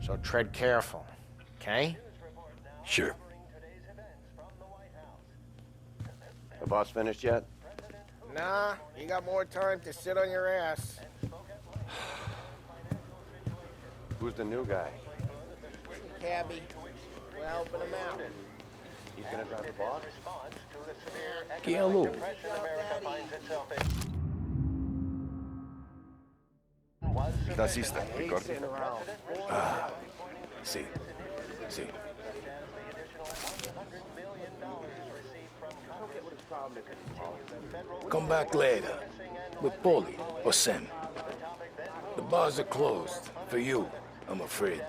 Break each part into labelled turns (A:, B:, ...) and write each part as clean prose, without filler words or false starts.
A: So tread careful, okay?
B: Sure.
C: The boss finished yet?
A: Nah, you got more time to sit on your ass.
C: Who's the new guy?
A: Cabby, we're helping him out.
C: He's gonna drive the boss?
B: Hello.
C: Taxista, record.
B: Sí. Sí. Come back later. With Paulie or Sam. The bars are closed. For you, I'm afraid.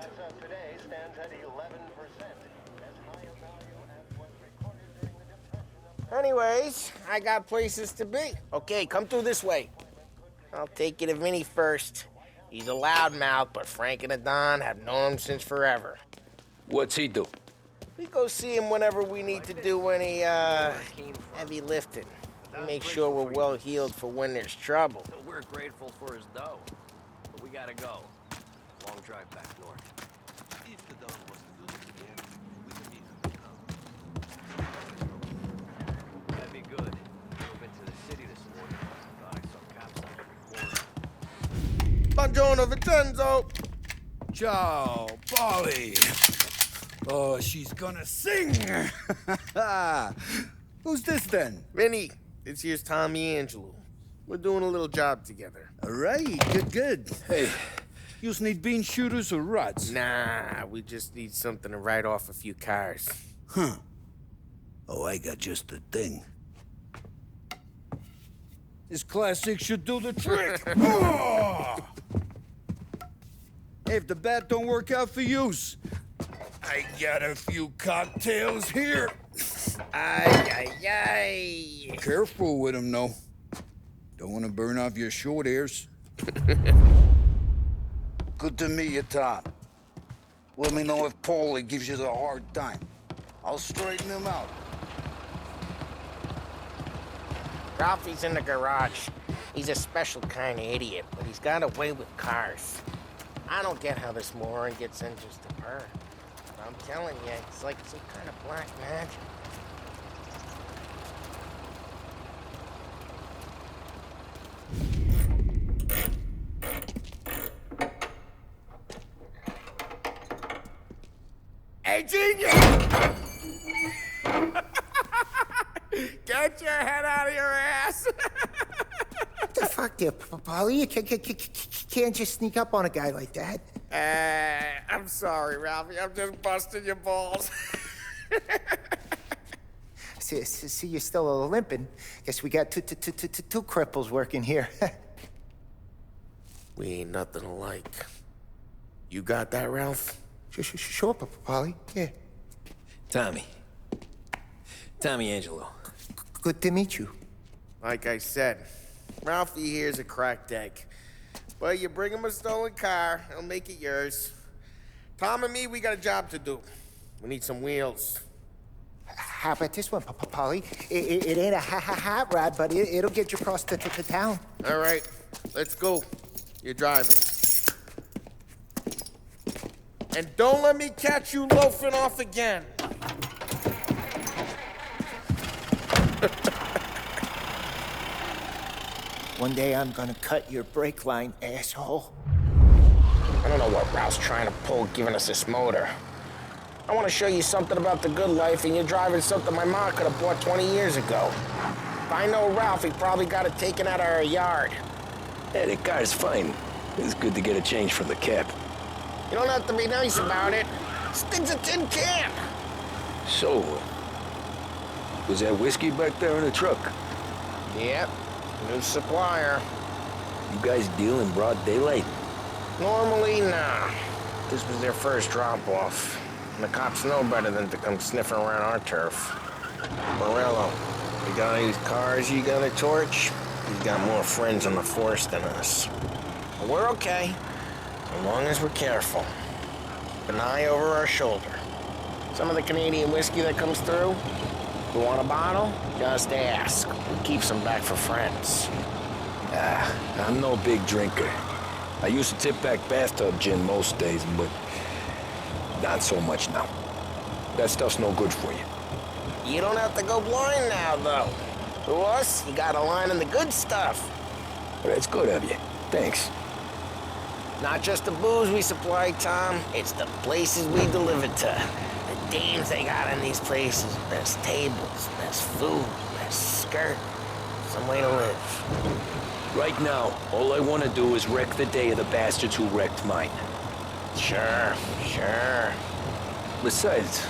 A: Anyways, I got places to be. Okay, come through this way. I'll take you to Vinny first. He's a loudmouth, but Frank and the Don have known him since forever.
B: What's he do?
A: We go see him whenever we need to do any, heavy lifting. We make sure we're well healed for when there's trouble.
D: We're grateful for his dough, but we gotta go. Long drive back north. If the Don wasn't losing again, we could meet him. That'd be good. Drove into the city this morning. Thought I saw cops on every corner.
A: Buongiorno, Vincenzo!
E: Ciao, Polly. Oh, she's gonna sing. Who's this then?
A: Vinny, this here's Tommy Angelo. We're doing a little job together.
E: All right, good. Hey, you need bean shooters or rods?
A: Nah, we just need something to write off a few cars.
E: Huh. Oh, I got just the thing. This classic should do the trick. Oh! Hey, if the bat don't work out for yous, I got a few cocktails here.
A: Ay.
E: Careful with them, though. Don't want to burn off your short hairs. Good to meet you, Tom. Let me know if Paulie gives you the hard time. I'll straighten him out.
A: Ralphie's in the garage. He's a special kind of idiot, but he's got a way with cars. I don't get how this moron gets engines to burn. But I'm telling you, it's like some kind of black magic. Hey, genius! Get your head out of your ass!
F: What the fuck there, Polly? You can't just sneak up on a guy like that.
A: I'm sorry, Ralphie. I'm just busting your balls.
F: See, you're still limping. Guess we got two cripples working here.
A: We ain't nothing alike. You got that, Ralph?
F: Sure, Polly. Yeah.
D: Tommy Angelo.
F: Good to meet you.
A: Like I said, Ralphie here's a cracked egg. But you bring him a stolen car, he'll make it yours. Tom and me, we got a job to do. We need some wheels.
F: How about this one, Polly? It ain't a hot rod, but it'll get you across to town.
A: All right, let's go. You're driving. And don't let me catch you loafing off again.
F: One day I'm gonna cut your brake line, asshole.
A: I don't know what Ralph's trying to pull giving us this motor. I want to show you something about the good life, and you're driving something my mom could have bought 20 years ago. If I know Ralph, he probably got it taken out of our yard.
B: Hey, the car's fine. It's good to get a change from the cap.
A: You don't have to be nice about it. This thing's a tin can.
B: So, was that whiskey back there in the truck?
A: Yep, new supplier.
B: You guys deal in broad daylight?
A: Normally, nah. This was their first drop-off. And the cops know better than to come sniffing around our turf. Morello, you got any cars you got a torch? He's got more friends on the force than us. But we're okay, as long as we're careful. Keep an eye over our shoulder. Some of the Canadian whiskey that comes through, you want a bottle? Just ask. We keep some back for friends.
B: I'm no big drinker. I used to tip back bathtub gin most days, but Not so much now. That stuff's no good for you.
A: You don't have to go blind now, though. To us, you got a line on the good stuff.
B: Well, that's good of you. Thanks.
A: Not just the booze we supply, Tom. It's the places we deliver to. The dames they got in these places. Best tables, best food, best skirt. Some way to live.
B: Right now, all I want to do is wreck the day of the bastards who wrecked mine.
A: Sure.
B: Besides,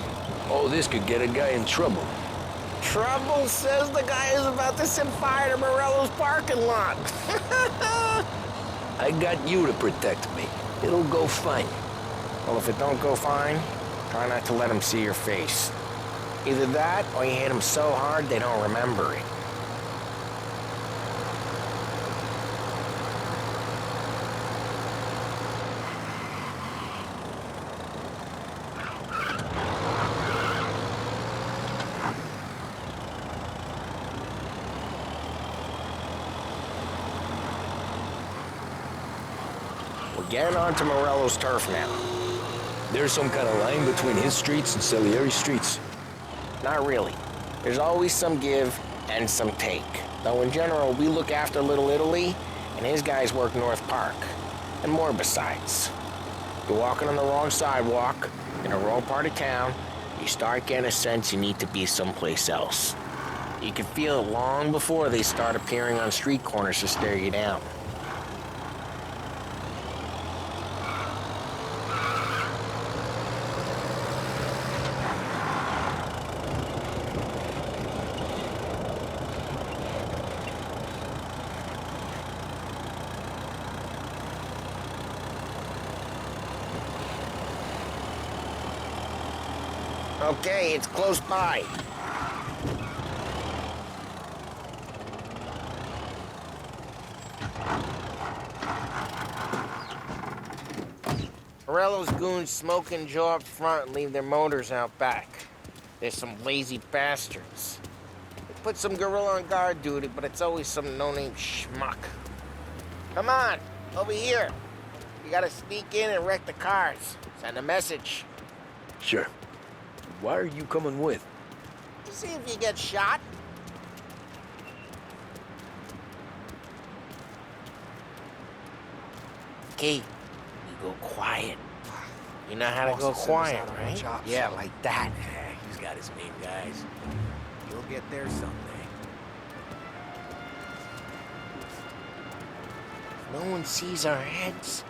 B: all this could get a guy in trouble.
A: Trouble, says the guy who's about to set fire to Morello's parking lot.
B: I got you to protect me. It'll go fine.
A: Well, if it don't go fine, try not to let them see your face. Either that, or you hit them so hard they don't remember it. We're getting onto Morello's turf now.
B: There's some kind of line between his streets and Salieri's streets.
A: Not really. There's always some give and some take. Though in general, we look after Little Italy, and his guys work North Park. And more besides. You're walking on the wrong sidewalk, in the wrong part of town, you start getting a sense you need to be someplace else. You can feel it long before they start appearing on street corners to stare you down. Okay, it's close by. Morello's goons smoke and jaw up front and leave their motors out back. They're some lazy bastards. They put some gorilla on guard duty, but it's always some no-name schmuck. Come on, over here. You gotta sneak in and wreck the cars. Send a message.
B: Sure. Why are you coming with?
A: To see if you get shot. Okay, you go quiet. You know how to go quiet, right? Yeah, like that.
D: Yeah, he's got his main guys. You'll get there someday.
A: No one sees our heads.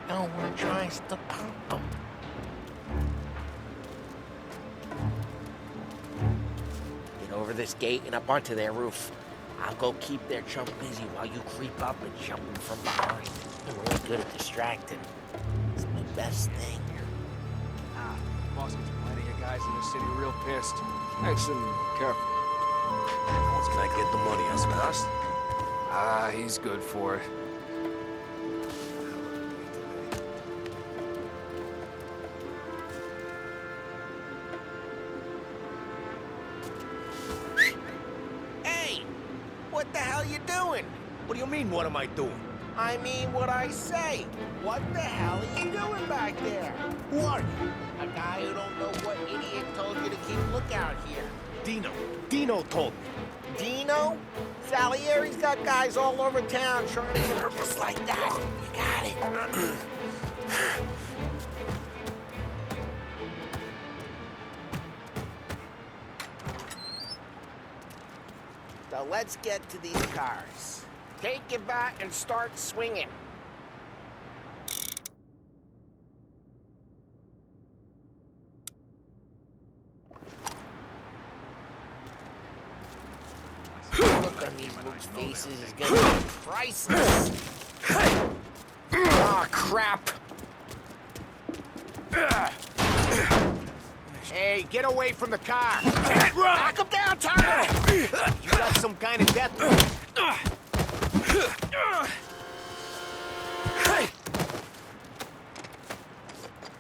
A: No one tries to pop them. Get over this gate and up onto their roof. I'll go keep their chump busy while you creep up and jump them from behind. I'm really good at distracting. It's my best thing.
G: Boss gets plenty of guys in the city real pissed. Nice and careful.
D: Once can I get the money, I suppose?
G: Ah, he's good for it.
A: Hey! What the hell you doing?
D: What do you mean, what am I doing?
A: I mean what I say. What the hell are you doing back there?
D: Who are you?
A: A guy who don't know what idiot told you to keep lookout here.
D: Dino. Dino told me.
A: Dino? Salieri's got guys all over town trying to get just like that. You got it. So let's get to these cars. Take it back and start swinging. Look on these folks' faces is gonna be priceless. Ah, crap.
G: Hey, get away from the car!
A: Knock him down, Tyler!
G: You got some kind of death.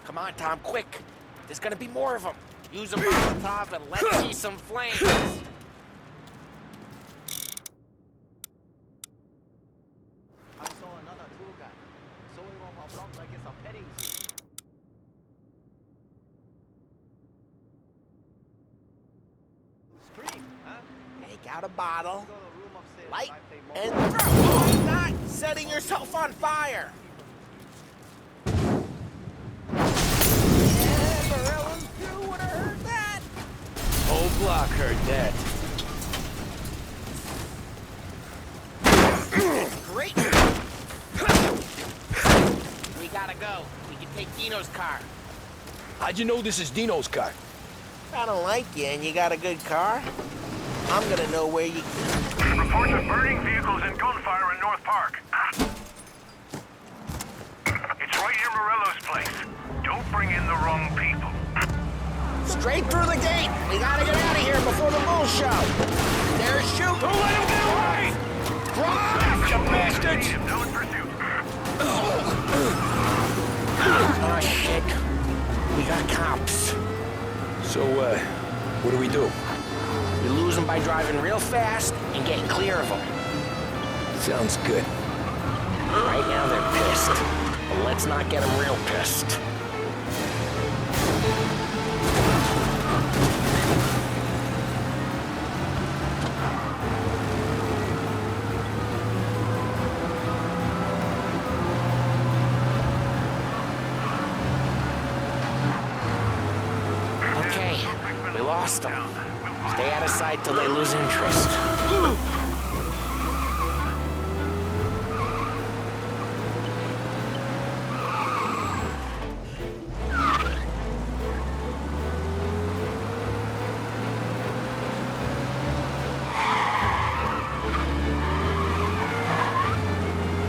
A: Come on, Tom, quick. There's gonna be more of them. Use a Molotov and let's see some flames. out a bottle, light, and throw. You're not setting yourself on fire. Yeah, Morello's crew would have heard that.
B: Whole block heard that.
A: Great. We gotta go. We can take Dino's car.
B: How'd you know this is Dino's car?
A: If I don't like you and you got a good car, I'm gonna know where you...
H: Reports of burning vehicles and gunfire in North Park. It's right near Morello's place. Don't bring in the wrong people.
A: Straight through the gate. We gotta get out of here before the bull show. They're shooting. Don't let them get away! Drive, you bastards!
H: No pursuit.
A: Oh, shit. We got cops.
B: So, what do we do?
A: We lose them by driving real fast and getting clear of them.
B: Sounds good.
A: Right now they're pissed. But let's not get them real pissed. Okay, we lost them. Stay out of sight till they lose interest.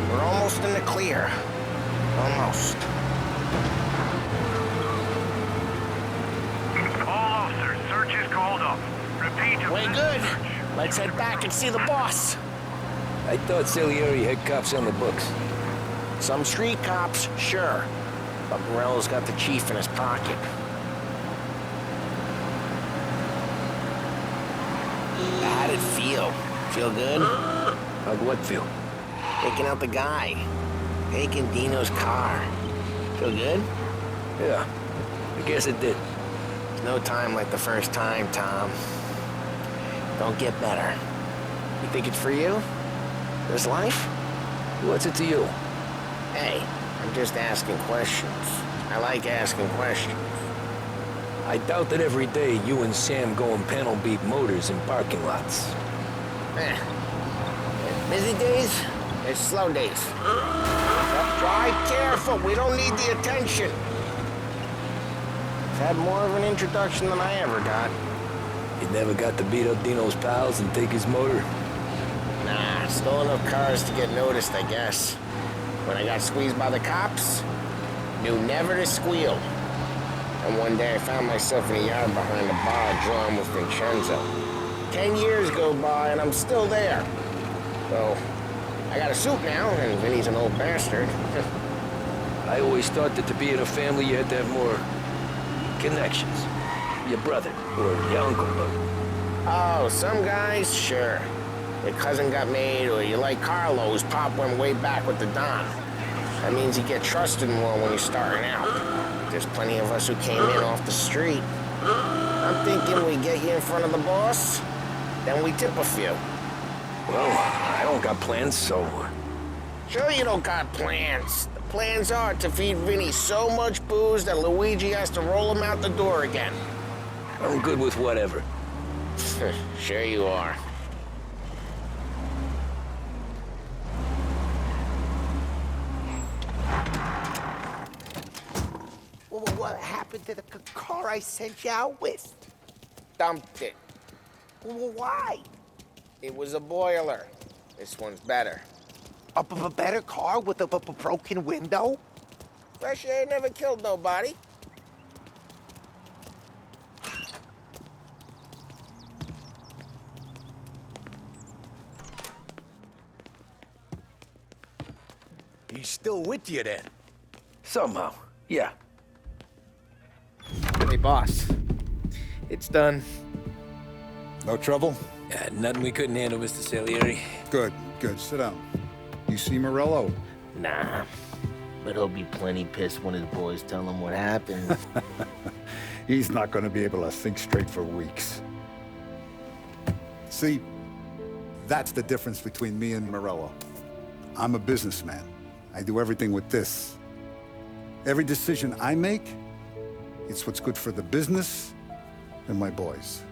A: We're almost in the clear. Almost.
H: All officers, search is called up. Repeat.
A: Way good. Let's head back and see the boss.
B: I thought Salieri had cops on the books.
A: Some street cops, sure. But Morello's got the chief in his pocket. How'd it feel? Feel good?
B: How'd what feel?
A: Taking out the guy. Taking Dino's car. Feel good?
B: Yeah, I guess it did.
A: There's no time like the first time, Tom. Don't get better. You think it's for you? This life?
B: What's it to you?
A: Hey, I'm just asking questions. I like asking questions.
B: I doubt that every day you and Sam go and panel beat motors in parking lots.
A: There's busy days, there's slow days. Drive careful, we don't need the attention. I've had more of an introduction than I ever got.
B: You never got to beat up Dino's pals and take his motor?
A: Nah, stole enough cars to get noticed, I guess. When I got squeezed by the cops, knew never to squeal. And one day I found myself in a yard behind a bar drawn with Vincenzo. 10 years go by and I'm still there. So, I got a suit now, and Vinny's an old bastard.
B: I always thought that to be in a family you had to have more connections. Your brother, or your uncle, but...
A: Oh, some guys, sure. Your cousin got made, or you like Carlo's pop went way back with the Don. That means you get trusted more when you're starting out. There's plenty of us who came in off the street. I'm thinking we get you in front of the boss, then we tip a few.
B: Well, I don't got plans, so...
A: Sure you don't got plans. The plans are to feed Vinny so much booze that Luigi has to roll him out the door again.
B: I'm good with whatever.
A: Sure you are.
F: Well, what happened to the car I sent you out with?
A: Dumped it.
F: Well, why?
A: It was a boiler. This one's better.
F: A better car with a broken window?
A: Fresh air never killed nobody.
G: He's still with you then?
B: Somehow, yeah.
I: Hey, boss. It's done.
J: No trouble?
B: Yeah, nothing we couldn't handle, Mr. Salieri.
J: Good, good. Sit down. You see Morello?
A: Nah, but he'll be plenty pissed when his boys tell him what happened.
J: He's not going to be able to think straight for weeks. See, That's the difference between me and Morello. I'm a businessman. I do everything with this. Every decision I make, it's what's good for the business and my boys.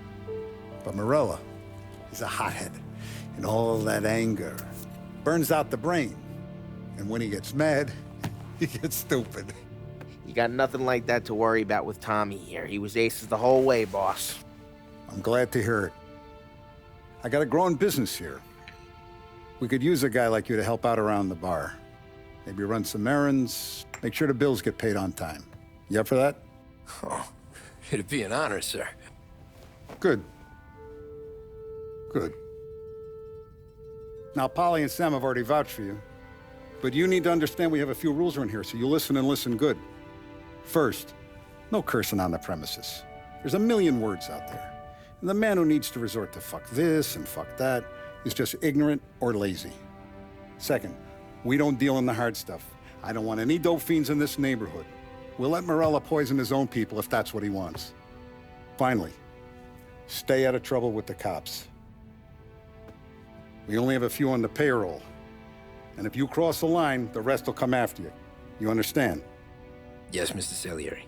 J: But Morello, he's a hothead. And all that anger burns out the brain. And when he gets mad, he gets stupid.
I: You got nothing like that to worry about with Tommy here. He was aces the whole way, boss.
J: I'm glad to hear it. I got a growing business here. We could use a guy like you to help out around the bar. Maybe run some errands, make sure the bills get paid on time. You up for that?
B: Oh, it'd be an honor, sir.
J: Good. Good. Now, Polly and Sam have already vouched for you. But you need to understand we have a few rules around here, so you listen and listen good. First, no cursing on the premises. There's a million words out there. And the man who needs to resort to fuck this and fuck that is just ignorant or lazy. Second, we don't deal in the hard stuff. I don't want any dope fiends in this neighborhood. We'll let Morello poison his own people if that's what he wants. Finally, stay out of trouble with the cops. We only have a few on the payroll. And if you cross the line, the rest will come after you. You understand?
B: Yes, Mr. Salieri.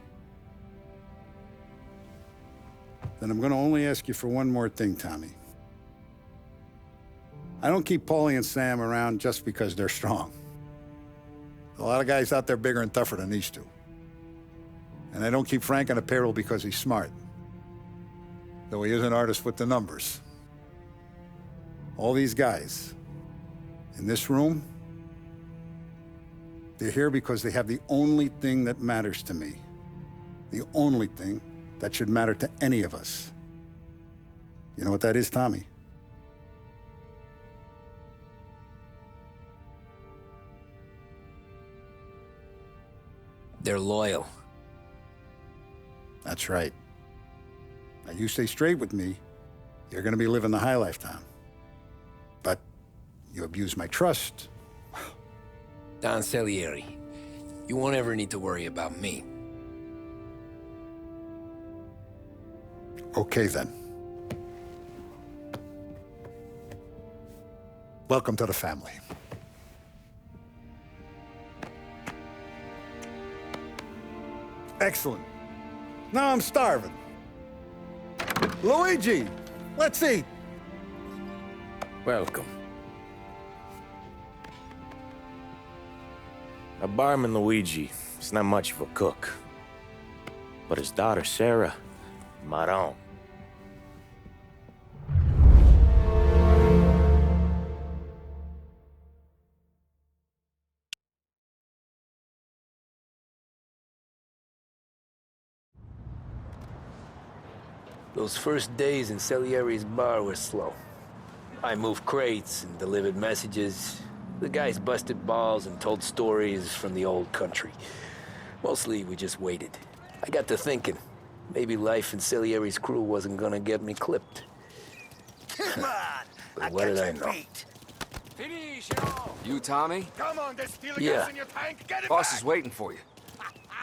J: Then I'm gonna only ask you for one more thing, Tommy. I don't keep Paulie and Sam around just because they're strong. A lot of guys out there bigger and tougher than these two. And I don't keep Frank on the payroll because he's smart. Though he is an artist with the numbers. All these guys in this room, they're here because they have the only thing that matters to me. The only thing that should matter to any of us. You know what that is, Tommy?
B: They're loyal.
J: That's right. Now, you stay straight with me, you're gonna be living the high life, Tom. But you abuse my trust.
B: Don Salieri, you won't ever need to worry about me.
J: Okay, then. Welcome to the family. Excellent. Now I'm starving. Luigi, let's eat.
B: Welcome.
A: A barman Luigi is not much of a cook. But his daughter Sarah, Maron.
B: Those first days in Salieri's bar were slow. I moved crates and delivered messages. The guys busted balls and told stories from the old country. Mostly, we just waited. I got to thinking, maybe life in Salieri's crew wasn't gonna get me clipped.
H: Come on!
B: But what did I know?
G: Finish, you, Tommy?
H: Come on, there's still
B: Yeah.
H: gas in your tank. Get it
G: Boss
H: back.
G: is waiting for you.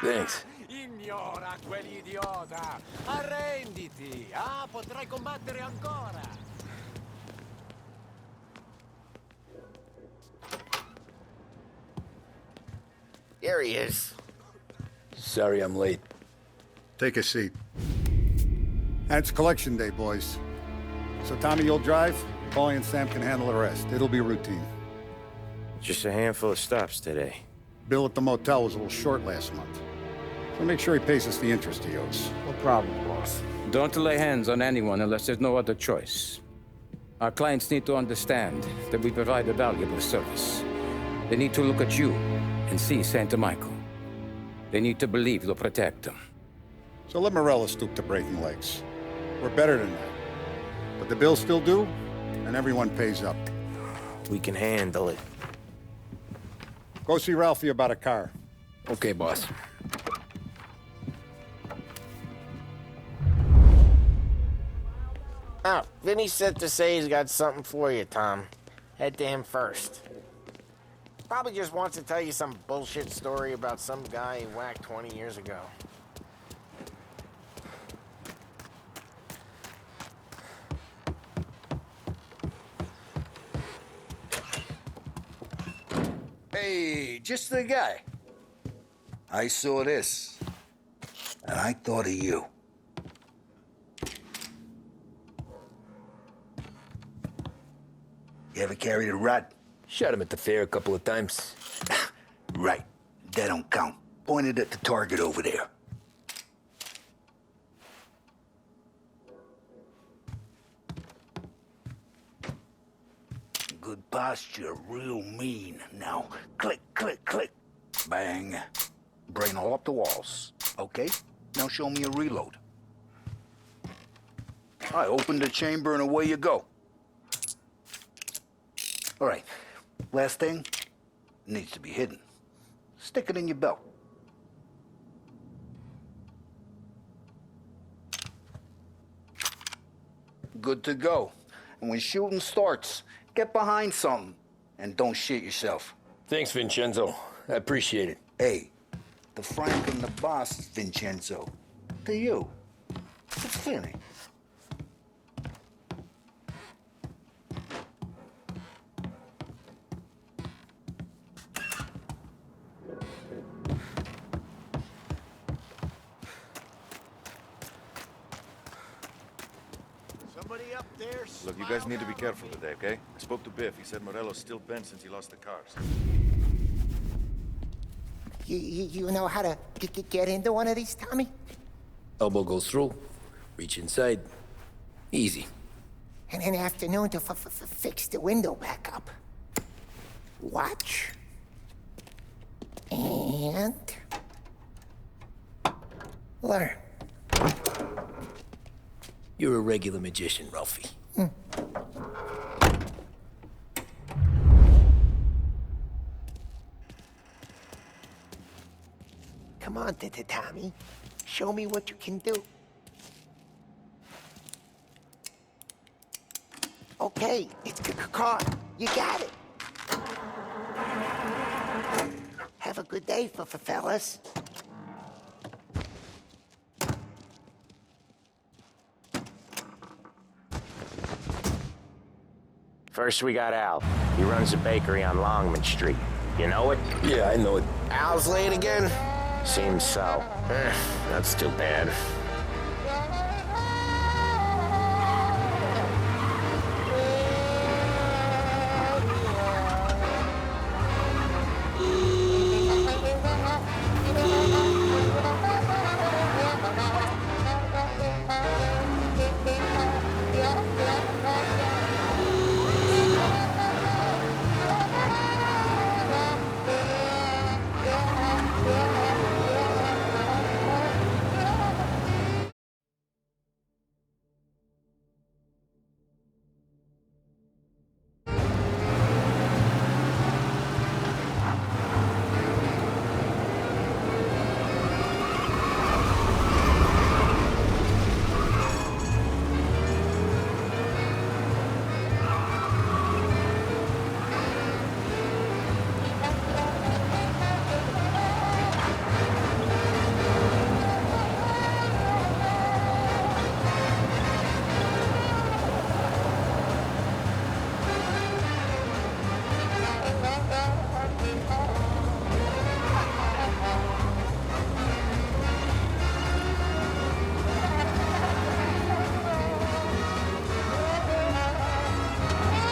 B: Thanks.
G: Ignora quell'idiota! Arrenditi! Ah, potrai combattere ancora!
A: Here he is.
B: Sorry I'm late.
J: Take a seat. And it's collection day, boys. So Tommy, you'll drive. Paulie and Sam can handle the rest. It'll be routine.
A: Just a handful of stops today.
J: Bill at the motel was a little short last month. So make sure he pays us the interest he owes.
I: No problem, boss.
K: Don't lay hands on anyone unless there's no other choice. Our clients need to understand that we provide a valuable service. They need to look at you and see Santa Michael. They need to believe you'll protect them.
J: So let Morella stoop to breaking legs. We're better than that. But the bill's still due, and everyone pays up.
A: We can handle it.
J: Go see Ralphie about a car.
B: Okay, boss.
A: Oh, Vinny said to say he's got something for you, Tom. Head to him first. Probably just wants to tell you some bullshit story about some guy he whacked 20 years ago.
E: Hey, just the guy. I saw this, and I thought of you. You ever carried a rod?
B: Shot him at the fair a couple of times.
E: Right. That don't count. Pointed at the target over there. Good posture, real mean. Now, click, click, click. Bang. Brain all up the walls. Okay? Now show me a reload. I open the chamber and away you go. All right. Last thing. Needs to be hidden. Stick it in your belt. Good to go. And when shooting starts, get behind something and don't shit yourself.
B: Thanks, Vincenzo. I appreciate it.
E: Hey, the Frank and the boss, Vincenzo. To you. It's Vinny.
G: Somebody up there.
C: Look, you guys need to be careful today, okay? I spoke to Biff. He said Morello's still bent since he lost the cars.
F: You know how to get into one of these, Tommy?
B: Elbow goes through, reach inside. Easy.
F: And an afternoon to fix the window back up. Watch. And... learn.
B: You're a regular magician, Ralphie.
F: Come on, Tommy. Show me what you can do. Okay, it's caught. You got it. Have a good day, fellas.
A: First, we got Al. He runs a bakery on Longman Street. You know it?
B: Yeah, I know it.
A: Al's late again? Seems so. That's too bad.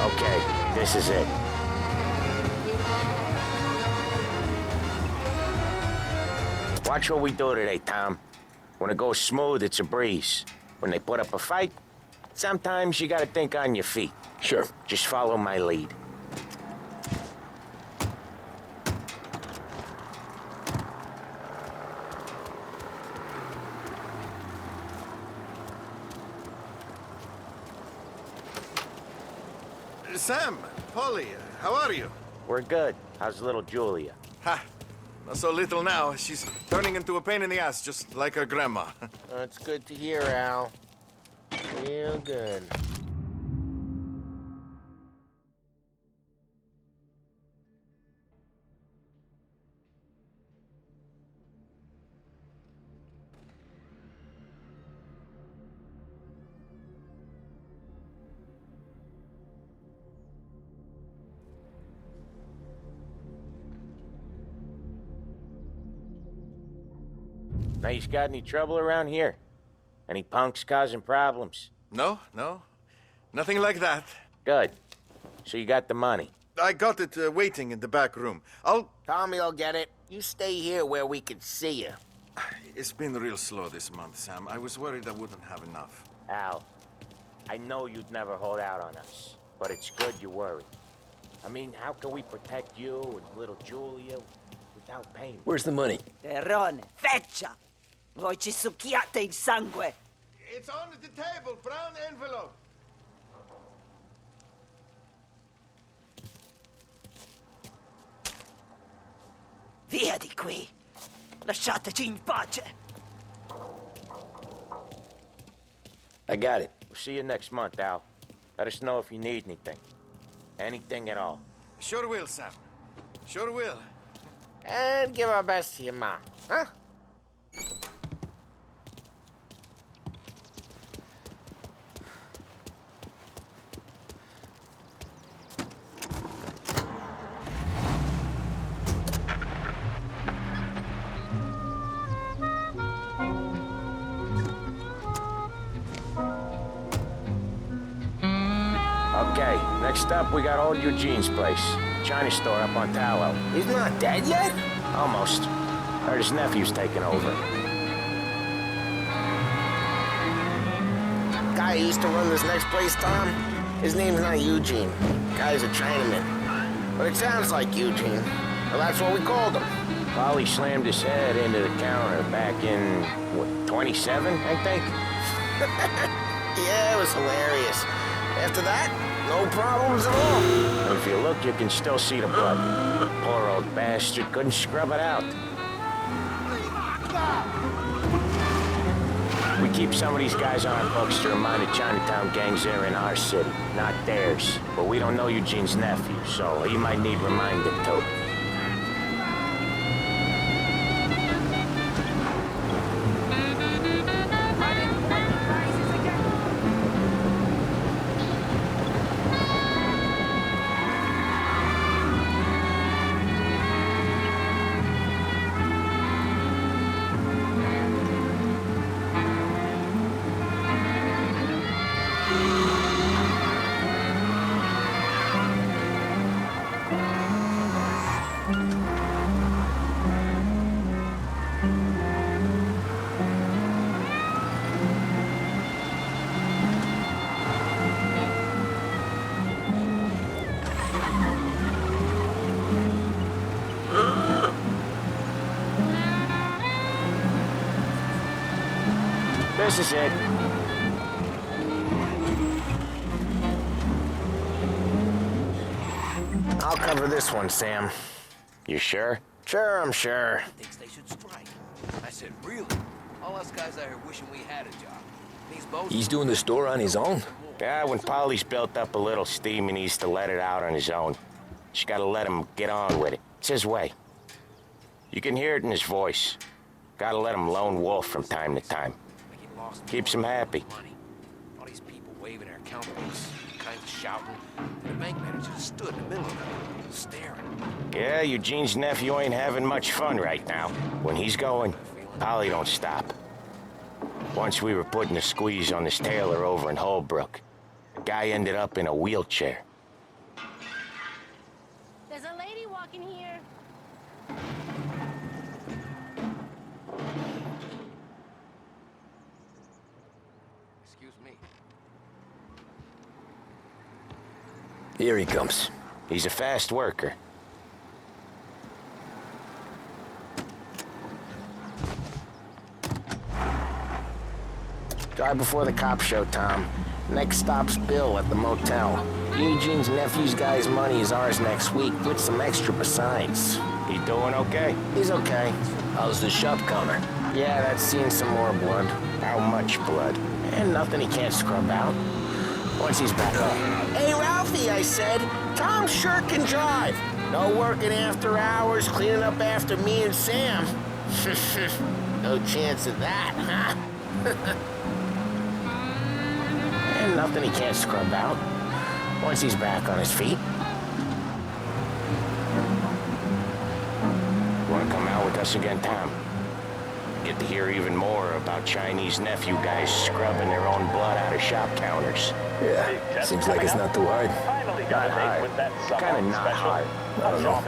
A: Okay, this is it. Watch what we do today, Tom. When it goes smooth, it's a breeze. When they put up a fight, sometimes you gotta think on your feet.
B: Sure.
A: Just follow my lead.
C: Sam, Polly, how are you?
A: We're good. How's little Julia?
C: Ha! Not so little now. She's turning into a pain in the ass, just like her grandma.
A: It's good to hear, Al. Real good. Now, you got any trouble around here? Any punks causing problems?
C: No, no. Nothing like that.
A: Good. So you got the money.
C: I got it waiting in the back room.
I: Tommy will get it. You stay here where we can see you.
C: It's been real slow this month, Sam. I was worried I wouldn't have enough.
A: Al, I know you'd never hold out on us, but it's good you worry. I mean, how can we protect you and little Julia without pain?
B: Where's the money?
L: Terrone, feccia! Voi ci succhiate il sangue!
C: It's on the table, brown envelope.
L: Via di qui! Lasciateci in pace!
B: I got it.
A: We'll see you next month, Al. Let us know if you need anything. Anything at all.
C: Sure will, Sam. Sure will.
I: And give our best to your mom, huh?
A: Okay, next up, we got old Eugene's place. China store up on Tallow.
I: He's not dead yet?
A: Almost. Heard his nephew's taking over.
I: Guy who used to run this next place, Tom, his name's not Eugene. Guy's a Chinaman. But it sounds like Eugene. Well, that's what we called him.
A: Polly slammed his head into the counter back in, what, 27, I think?
I: Yeah, it was hilarious. After that, no problems at all.
A: And if you look, you can still see the blood. Poor old bastard couldn't scrub it out. We keep some of these guys on our books to remind the Chinatown gangs they're in our city, not theirs. But we don't know Eugene's nephew, so he might need reminding too. This is it.
I: I'll cover this one, Sam.
A: You sure?
I: Sure, I'm sure.
D: Thinks they should strike. I said, really? All us guys out here wishing we had a job. These boats...
B: He's doing the store on his own?
A: Yeah, when Polly's built up a little steam, he needs to let it out on his own. Just gotta let him get on with it. It's his way. You can hear it in his voice. Gotta let him lone wolf from time to time. Keeps him happy.
D: All these people waving their account books, kinds of shouting. And the bank manager just stood in the middle of it, staring.
A: Yeah, Eugene's nephew ain't having much fun right now. When he's going, Polly don't stop. Once we were putting the squeeze on this tailor over in Holbrook. The guy ended up in a wheelchair.
M: There's a lady walking here.
D: Excuse me.
B: Here he comes.
A: He's a fast worker.
I: Drive before the cops show, Tom. Next stop's Bill at the motel. Eugene's nephew's guy's money is ours next week, with some extra besides.
A: He doing okay?
I: He's okay.
B: How's the shop counter?
I: Yeah, that's seen some more blood.
A: How much blood?
I: And nothing he can't scrub out. Once he's back up. Hey, Ralphie, I said. Tom sure can drive. No working after hours, cleaning up after me and Sam. No chance of that, huh? And nothing he can't scrub out. Once he's back on his feet.
A: Wanna come out with us again, Tom? get to hear even more about Chinese nephew guys scrubbing their own blood out of shop counters.
B: Yeah, seems like it's not too hard.
A: Not hard. Kind of not hard.
B: I don't know.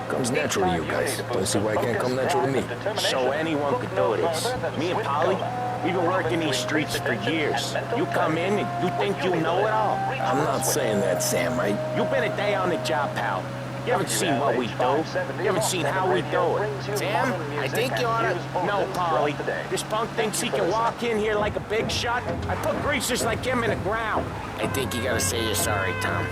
B: Comes natural to you guys. Don't see why it can't come natural to me.
A: So anyone could do this. Me and Polly, we've been working these streets for years. You come in and you think you know it all.
B: I'm not saying that, Sam, right?
A: You've been a day on the job, pal. You haven't seen what we do. You haven't seen how we do it. Sam, I think you oughta... No, Polly. This punk thinks he can walk in here like a big shot. I put greasers like him in the ground. I think you gotta say you're sorry, Tom.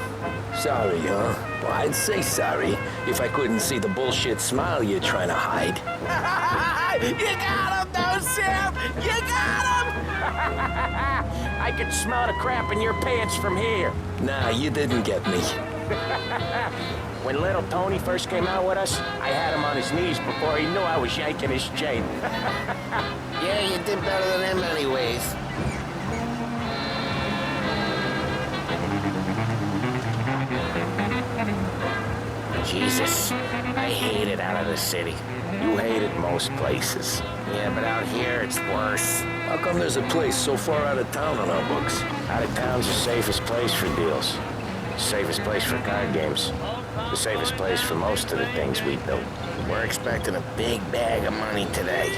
B: Sorry, huh? Well, I'd say sorry if I couldn't see the bullshit smile you're trying to hide.
A: You got him, though, Sam! You got him! I could smell the crap in your pants from here.
B: Nah, you didn't get me.
A: When little Tony first came out with us, I had him on his knees before he knew I was yanking his chain. Yeah, you did better than him anyways. Jesus, I hate it out of the city. You hate it most places. Yeah, but out here it's worse.
B: How come there's a place so far out of town on our books?
A: Out of town's the safest place for deals. The safest place for card games. The safest place for most of the things we do. We're expecting a big bag of money today.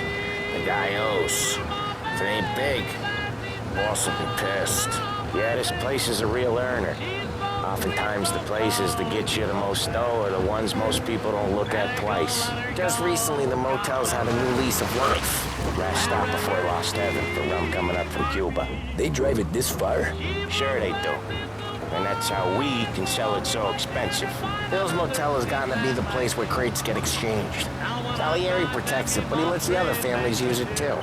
A: The guy owes. If it ain't big, the boss will be pissed. Yeah, this place is a real earner. Oftentimes the places that get you the most dough are the ones most people don't look at twice. Just recently the motel's had a new lease of life. Last stop before Lost Heaven for rum coming up from Cuba.
B: They drive it this far?
A: Sure they do. And that's how we can sell it so expensive. Bill's Motel has gotten to be the place where crates get exchanged. Salieri protects it, but he lets the other families use it too.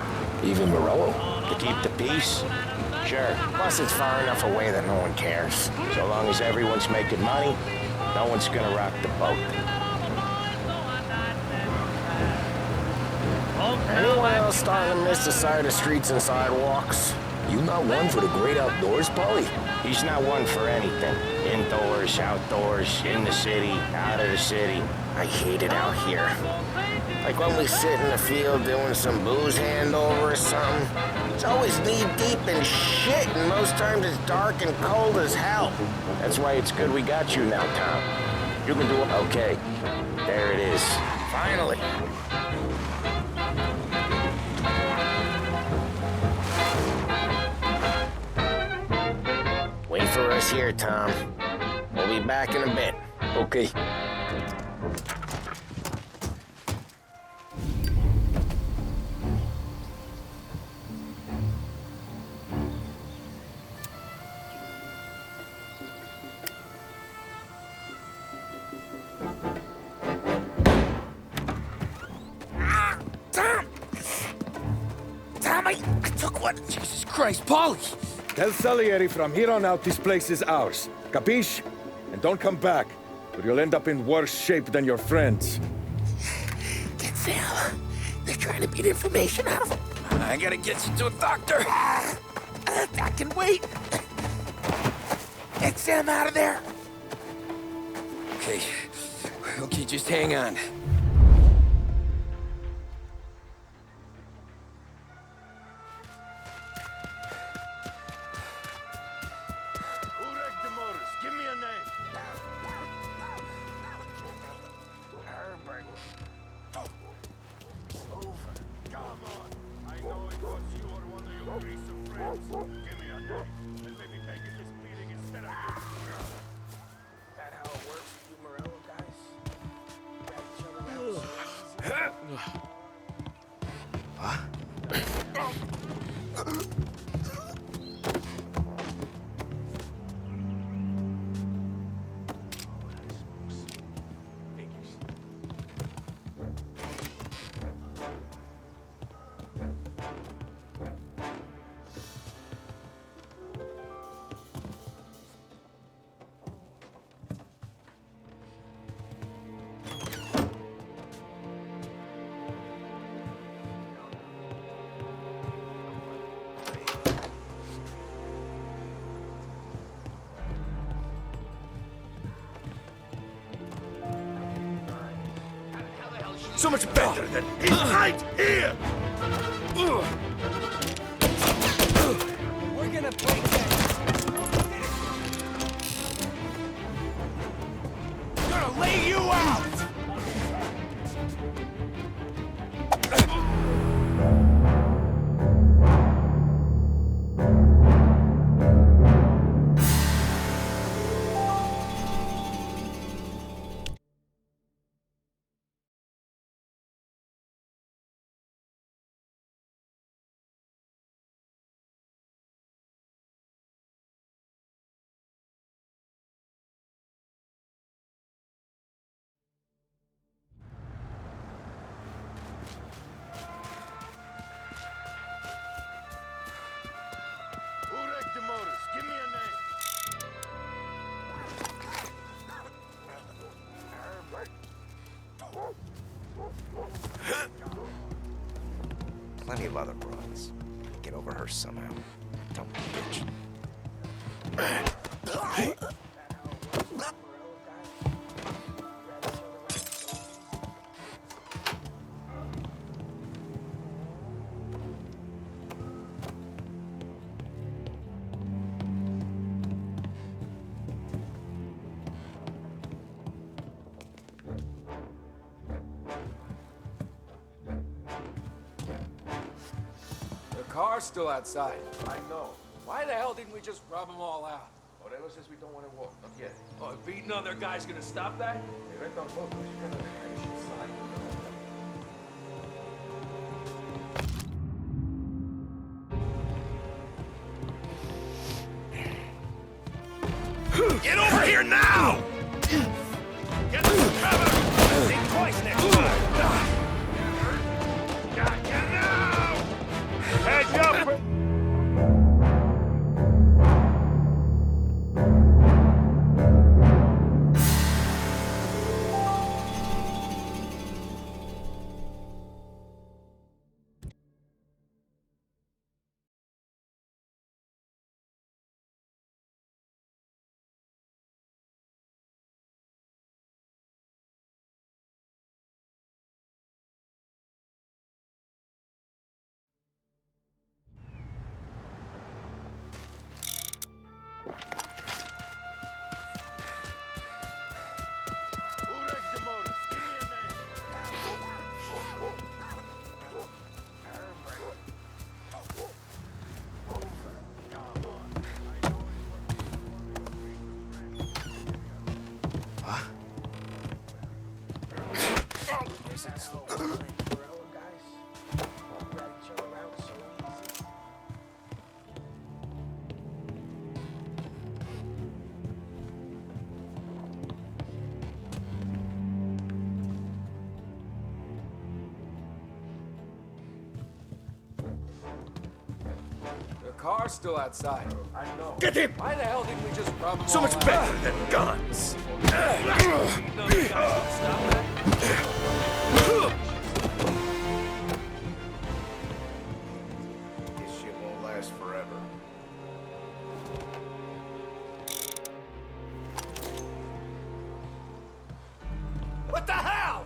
B: Even Morello?
A: To keep the peace? Sure. Plus it's far enough away that no one cares. So long as everyone's making money, no one's gonna rock the boat. Anyone else starting to miss the sight of streets and sidewalks?
B: You not one for the great outdoors, Polly?
A: He's not one for anything. Indoors, outdoors, in the city, out of the city. I hate it out here. Like when we sit in the field doing some booze handover or something. It's always knee-deep in shit, and most times it's dark and cold as hell. That's why it's good we got you now, Tom. You can do it. Okay, there it is. Finally. Wait for us here, Tom. We'll be back in a bit.
B: Okay.
I: I took one.
G: Jesus Christ, Polly!
N: Tell Salieri from here on out this place is ours. Capiche? And don't come back, or you'll end up in worse shape than your friends.
I: Get Sam. They're trying to beat information out of him.
G: I gotta get you to a doctor.
I: I can wait. Get Sam out of there.
G: Okay. Okay, just hang on.
H: Give me a name.
A: Herbert.
H: Over. Come on. I know it was you or one of your grease of friends. Give me a name. And maybe taking this meeting instead of you.
A: That how it works with you Morello guys? Grab each other around
H: So much better than he's right here!
G: We're gonna break that. Gonna lay you out!
H: Who wrecked the motors? Give me a name.
O: Plenty of other broads. Get over her somehow. Dumb bitch.
G: The car's still outside. I know. Why the hell didn't we just rub them all out?
C: Morello says we don't want to walk. Not yet.
G: Oh, beating other guys gonna stop that?
C: They went on boat. We should have inside.
H: Get over here now! Get some cover! Think twice next time! Got you now! Heads up! Who wrecked the motors? Give me a name.
G: The car's still outside.
C: I know.
G: Get him! Why the hell didn't we just rub them
C: So
G: all
C: much
G: out?
C: better than guns.
G: Beating other guys gonna stop that?
A: This shit won't last forever.
G: What the hell?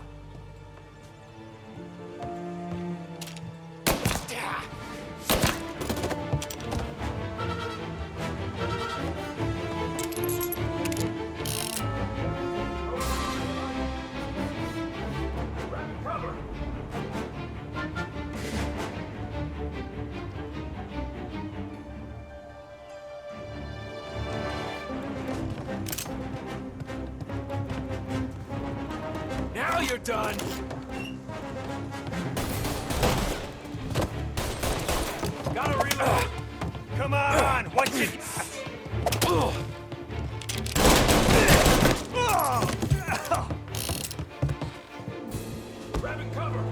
G: Now you're done! Gotta reload!
H: Come on! What you...
G: Grabbing cover!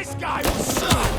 H: This guy was shot!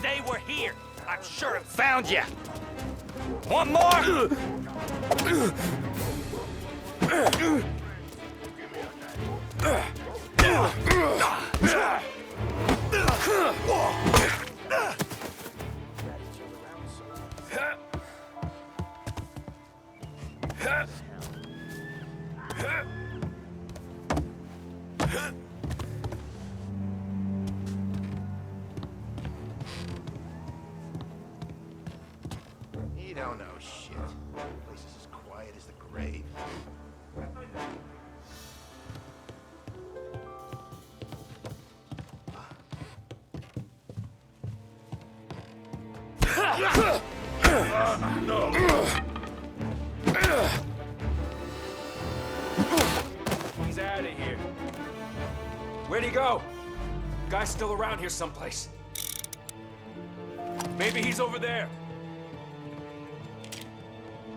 P: They were here. I'm sure it found you. One more.
O: You don't know shit. The place is as quiet as the grave.
G: He's out of here. Where'd he go? Guy's still around here someplace. Maybe he's over there.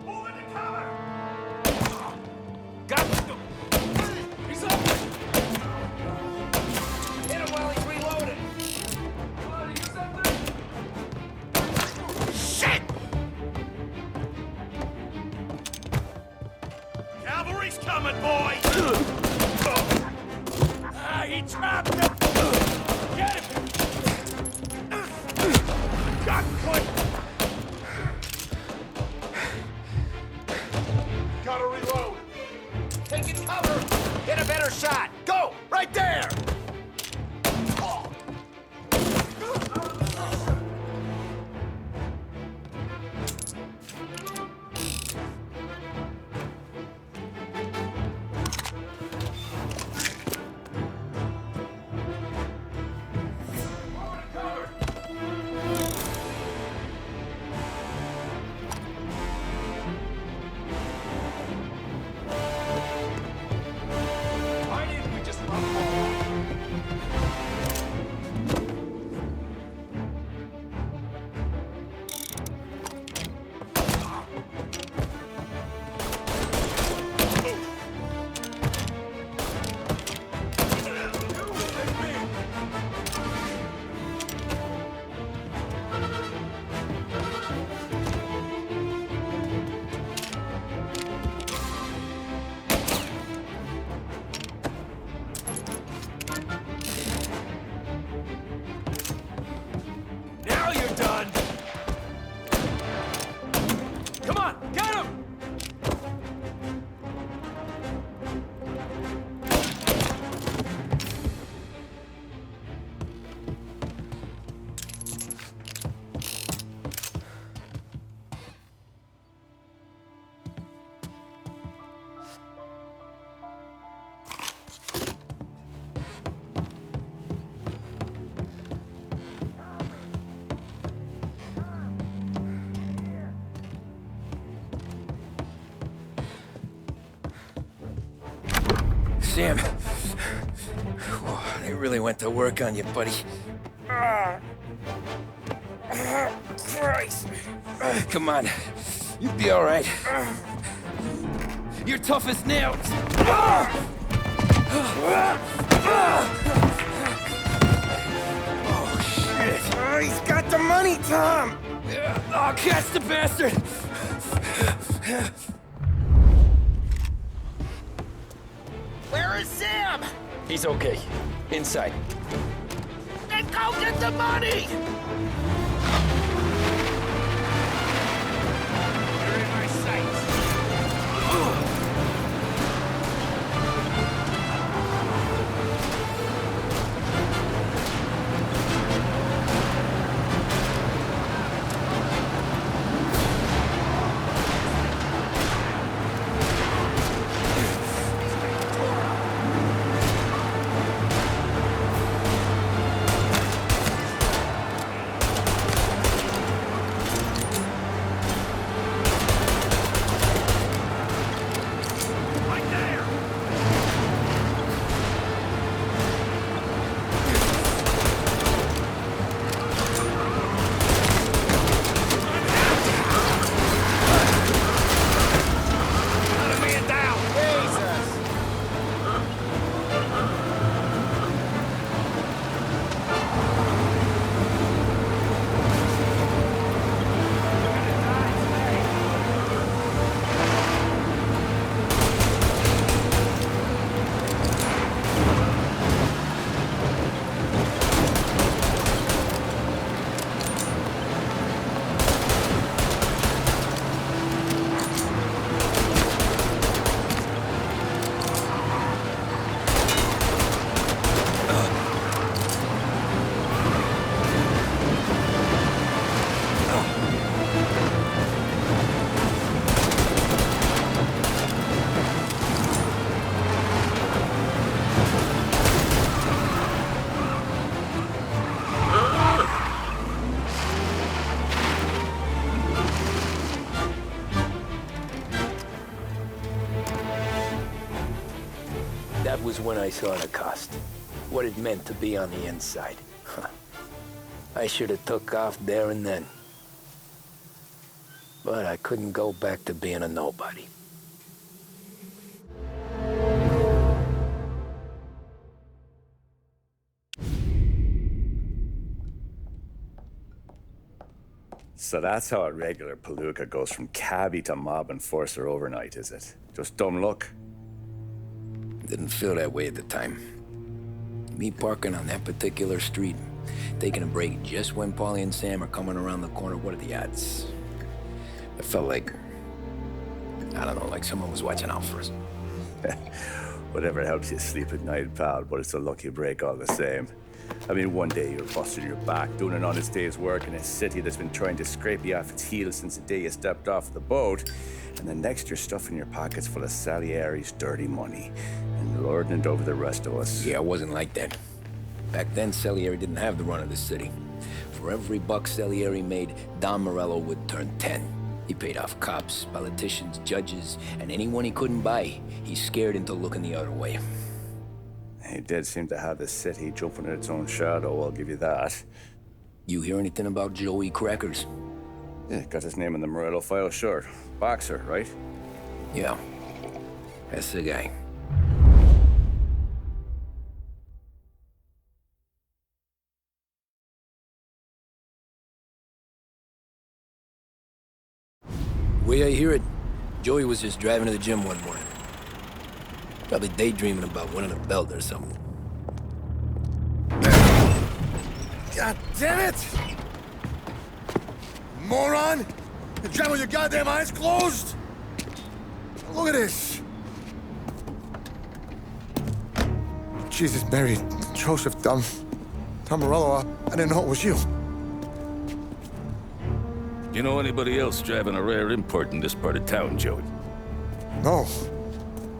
H: Move into cover!
G: Got him! He's up!
P: Hit him while he's reloading.
H: Shit! Cavalry's coming, boys!
P: Ah, he trapped him.
H: Get him! Got clean! Gotta reload!
P: Taking cover. Get a better shot. Go right there.
G: Why didn't we just run forward? Now you're done! Come on, get him!
B: Sam, they really went to work on you, buddy. Christ. Come on, you'll be all right. You're tough as nails. Oh, shit.
I: Oh, he's got the money, Tom!
B: I'll catch the bastard.
I: Where is Sam?
B: He's okay. Inside.
I: Then go get the money!
H: You're in my sights.
B: That was when I saw the cost. What it meant to be on the inside. I should have took off there and then. But I couldn't go back to being a nobody.
Q: So that's how a regular palooka goes from cabbie to mob enforcer overnight, is it? Just dumb luck?
B: Didn't feel that way at the time. Me parking on that particular street, taking a break just when Paulie and Sam are coming around the corner, what are the odds? It felt like, I don't know, like someone was watching out for us.
Q: Whatever helps you sleep at night, pal, but it's a lucky break all the same. I mean, one day you're busting your back, doing an honest day's work in a city that's been trying to scrape you off its heels since the day you stepped off the boat, and the next you're stuffing your pockets full of Salieri's dirty money and lording it over the rest of us.
B: Yeah, it wasn't like that. Back then, Salieri didn't have the run of the city. For every buck Salieri made, Don Morello would turn 10. He paid off cops, politicians, judges, and anyone he couldn't buy, he scared into looking the other way.
Q: He did seem to have the city jumping at its own shadow, I'll give you that.
B: You hear anything about Joey Crackers?
Q: Yeah, got his name in the Morello file, sure. Boxer, right?
B: Yeah, that's the guy. Way I hear it, Joey was just driving to the gym one morning. Probably daydreaming about winning a belt or something.
C: God damn it! Moron! You driving with your goddamn eyes closed? Look at this! Jesus, Mary, Joseph, Tom Morello, I didn't know it was you.
R: You know anybody else driving a rare import in this part of town, Joey?
C: No.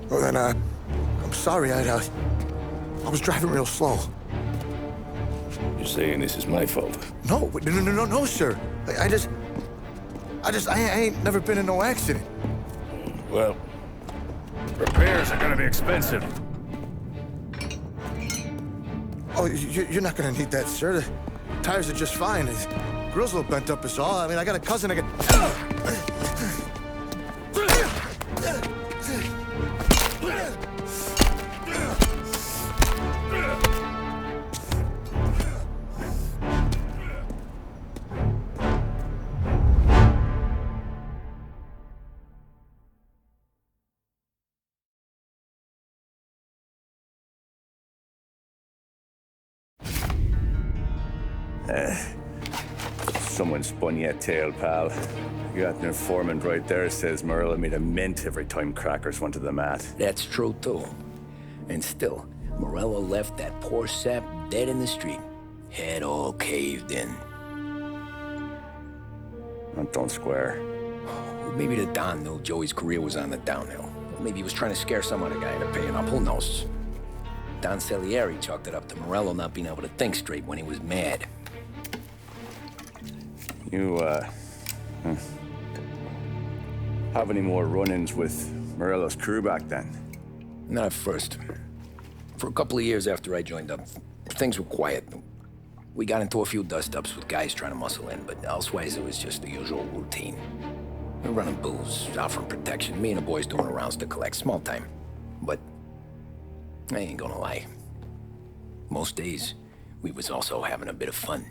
C: Well, then, I'm sorry, I was driving real slow.
R: You're saying this is my fault?
C: No, sir. I ain't never been in no accident.
R: Well, repairs are gonna be expensive.
C: Oh, you're not gonna need that, sir. The tires are just fine. The grill's a little bent up is all. I mean, I got a cousin that
Q: Someone spun you a tail, pal. You got an informant right there says Morello made a mint every time Crackers went to the mat.
B: That's true, too. And still, Morello left that poor sap dead in the street. Head all caved in.
Q: Don't square.
B: Maybe the Don knew Joey's career was on the downhill. Maybe he was trying to scare some other guy into paying up. Who knows? Don Salieri chalked it up to Morello not being able to think straight when he was mad.
Q: You, have any more run-ins with Morello's crew back then?
B: Not at first. For a couple of years after I joined up, things were quiet. We got into a few dust-ups with guys trying to muscle in, but elsewise it was just the usual routine. We're running booze, offering protection, me and the boys doing the rounds to collect, small time. But I ain't gonna lie. Most days, we was also having a bit of fun.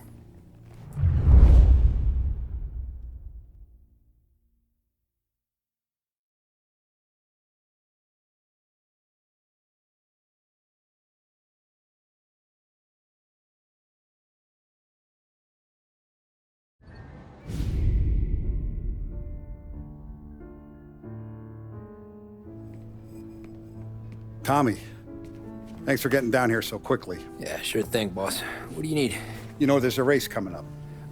J: Tommy, thanks for getting down here so quickly.
B: Yeah, sure thing, boss. What do you need?
J: You know, there's a race coming up.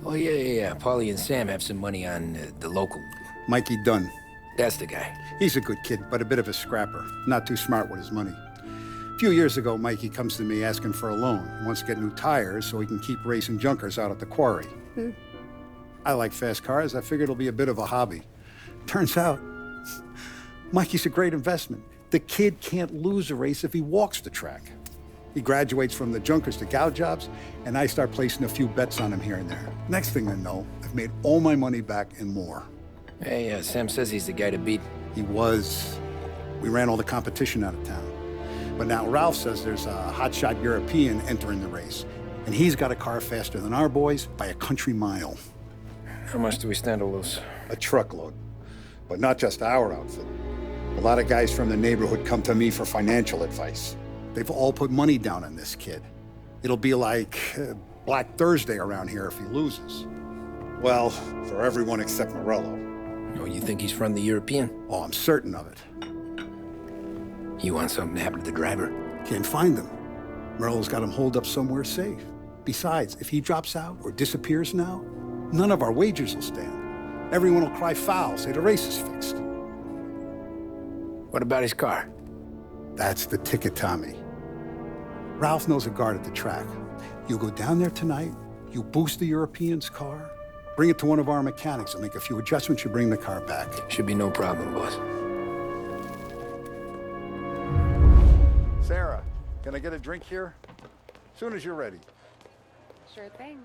B: Oh, yeah. Paulie and Sam have some money on the local.
J: Mikey Dunn.
B: That's the guy.
J: He's a good kid, but a bit of a scrapper. Not too smart with his money. A few years ago, Mikey comes to me asking for a loan. He wants to get new tires so he can keep racing junkers out at the quarry. I like fast cars. I figured it'll be a bit of a hobby. Turns out, Mikey's a great investment. The kid can't lose a race if he walks the track. He graduates from the junkers to gal jobs, and I start placing a few bets on him here and there. Next thing I know, I've made all my money back and more.
B: Hey, Sam says he's the guy to beat.
J: He was. We ran all the competition out of town. But now Ralph says there's a hotshot European entering the race, and he's got a car faster than our boys by a country mile.
B: How much do we stand to lose?
J: A truckload. But not just our outfit. A lot of guys from the neighborhood come to me for financial advice. They've all put money down on this kid. It'll be like Black Thursday around here if he loses. Well, for everyone except Morello.
B: Oh, you think he's from the European?
J: Oh, I'm certain of it.
B: You want something to happen to the driver?
J: Can't find him. Morello's got him holed up somewhere safe. Besides, if he drops out or disappears now, none of our wagers will stand. Everyone will cry foul, say the race is fixed.
B: What about his car?
J: That's the ticket, Tommy. Ralph knows a guard at the track. You go down there tonight, you boost the European's car, bring it to one of our mechanics, and make a few adjustments, you bring the car back.
B: Should be no problem, boss.
J: Sarah, can I get a drink here? Soon as you're ready.
M: Sure thing.